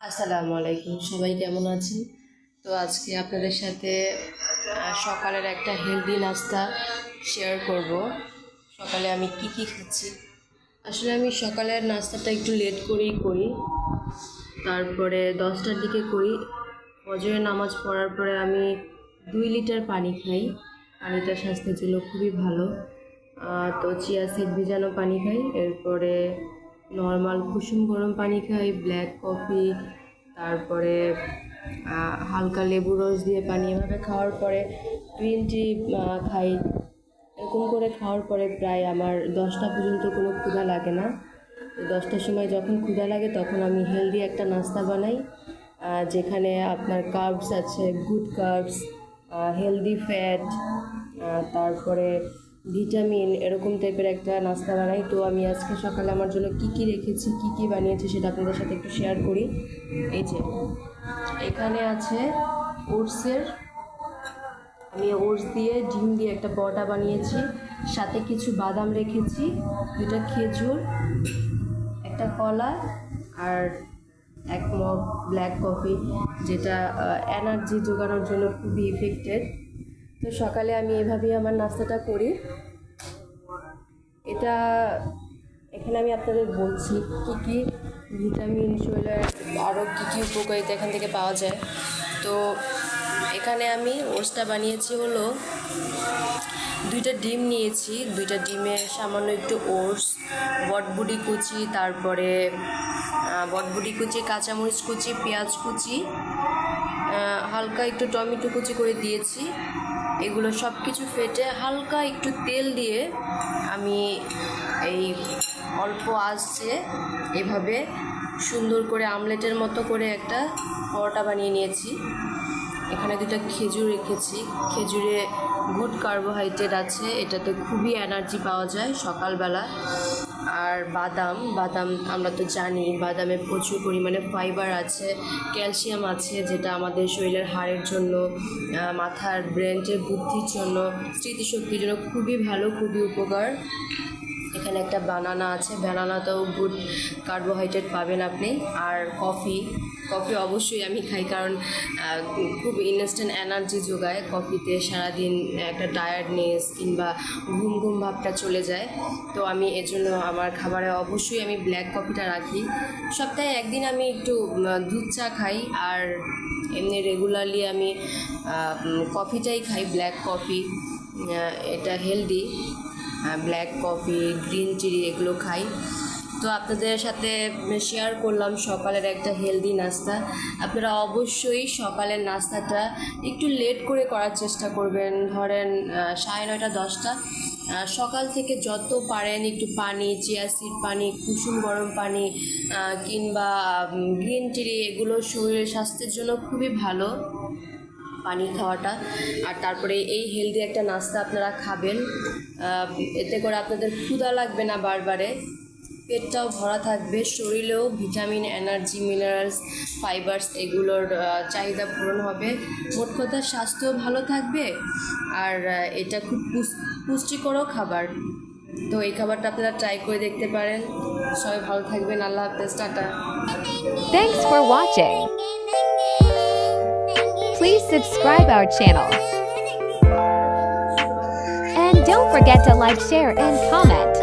আসসালামু আলাইকুম, সবাই কেমন আছেন? তো আজকে আপনাদের সাথে সকালের একটা হেলদি নাস্তা শেয়ার করব। সকালে আমি কি কি খাচ্ছি। আসলে আমি সকালের নাস্তাটা একটু লেট করেই করি, তারপরে 10টার দিকে করি। ফজরের নামাজ পড়ার পরে আমি 2 লিটার পানি খাই। পানিটা স্বাস্থ্যের জন্য খুবই ভালো। তো চিয়া সিড ভিজানো পানি খাই, এরপরে নর্মাল কুসুম গরম পানি খাই, ব্ল্যাক কফি, তারপরে হালকা লেবু রস দিয়ে পানি। এভাবে খাওয়ার পরে গ্রিন টি খাই। এরকম করে খাওয়ার পরে প্রায় আমার 10টা পর্যন্ত কোনো ক্ষুধা লাগে না। তো 10টার সময় যখন ক্ষুধা লাগে তখন আমি হেলদি একটা নাস্তা বানাই, যেখানে আপনার কার্বস আছে, গুড কার্বস, হেলদি ফ্যাট, তারপরে ভিটামিন, এরকম টাইপের একটা নাস্তা বানাই। তো আমি আজকে সকালে আমার জন্য কি কি রেখেছি, কি কি বানিয়েছি সেটা আপনাদের সাথে একটু শেয়ার করি। এই যে এখানে আছে ওটসের, আমি ওটস দিয়ে ডিম দিয়ে একটা বড়া বানিয়েছি, সাথে কিছু বাদাম রেখেছি, 2টা খেজুর, একটা কলা, আর 1 মগ ব্ল্যাক কফি, যেটা এনার্জি জোগানোর জন্য খুবই ইফেক্টেড। তো সকালে আমি এভাবেই আমার নাস্তাটা করি। এটা এখানে আমি আপনাদের বলছি কী কী ভিটামিন, শরীরের আরও কী কী উপকারিতা এখান থেকে পাওয়া যায়। তো এখানে আমি ওটসটা বানিয়েছি হলো 2টা ডিম নিয়েছি, 2টা ডিমে সামান্য একটু ওটস, বটবুটি কুচি, তারপরে বটবুটি কুচি, কাঁচামরিচ কুচি, পেঁয়াজ কুচি, হালকা একটু টমেটো কুচি করে দিয়েছি। এগুলো সব কিছু ফেটে হালকা একটু তেল দিয়ে আমি এই অল্প আঁচে এভাবে সুন্দর করে আমলেটের মতো করে একটা পরোটা বানিয়ে নিয়েছি। এখানে 2টা খেজুর রেখেছি, খেজুরে গুড কার্বোহাইড্রেট আছে, এটাতে খুবই এনার্জি পাওয়া যায় সকালবেলা। আর বাদাম, আমরা তো জানি বাদামে প্রচুর পরিমাণে ফাইবার আছে, ক্যালসিয়াম আছে, যেটা আমাদের শরীরের হাড়ের জন্য, মাথার ব্রেনের বুদ্ধির জন্য, স্মৃতিশক্তির জন্য খুবই ভালো, খুবই উপকার। এখানে একটা বানানা আছে, বানানাতেও গুড কার্বোহাইড্রেট পাবেন আপনি। আর কফি অবশ্যই আমি খাই, কারণ খুব ইনস্ট্যান্ট এনার্জি যোগায় কফিতে। সারাদিন একটা টায়ার্ডনেস কিংবা ঘুম ভাবটা চলে যায়। তো আমি এজন্য আমার খাবারে অবশ্যই আমি ব্ল্যাক কফিটা রাখি। সপ্তাহে একদিন আমি একটু দুধ চা খাই, আর এমনি রেগুলারলি আমি কফিটাই খাই, ব্ল্যাক কফি। এটা healthy, black coffee, green tea এগুলো খাই। তো আপনাদের সাথে শেয়ার করলাম সকালের একটা হেলদি নাস্তা। আপনারা অবশ্যই সকালের নাস্তাটা একটু লেট করে করার চেষ্টা করবেন, ধরেন 9:30 10টা। সকাল থেকে যত পারেন একটু পানি, চিয়া সিড পানি, কুসুম গরম পানি, কিংবা গ্রিন টি, এগুলো শরীরের স্বাস্থ্যের জন্য খুবই ভালো পানি খাওয়াটা। আর তারপরে এই হেলদি একটা নাস্তা আপনারা খাবেন, এতে করে আপনাদের ক্ষুধা লাগবে না বারবারে, পেটটাও ভরা থাকবে, শরীরেও ভিটামিন, এনার্জি, মিনারেলস, ফাইবার্স এগুলোর চাহিদা পূরণ হবে। মোট কথা স্বাস্থ্যও ভালো থাকবে, আর এটা খুব পুষ্টিকরও খাবার। তো এই খাবারটা আপনারা ট্রাই করে দেখতে পারেন। সবাই ভালো থাকবেন, আল্লাহ হাফেজ, tata. Thanks for watching. Please subscribe our channel. And don't forget to like, share and comment.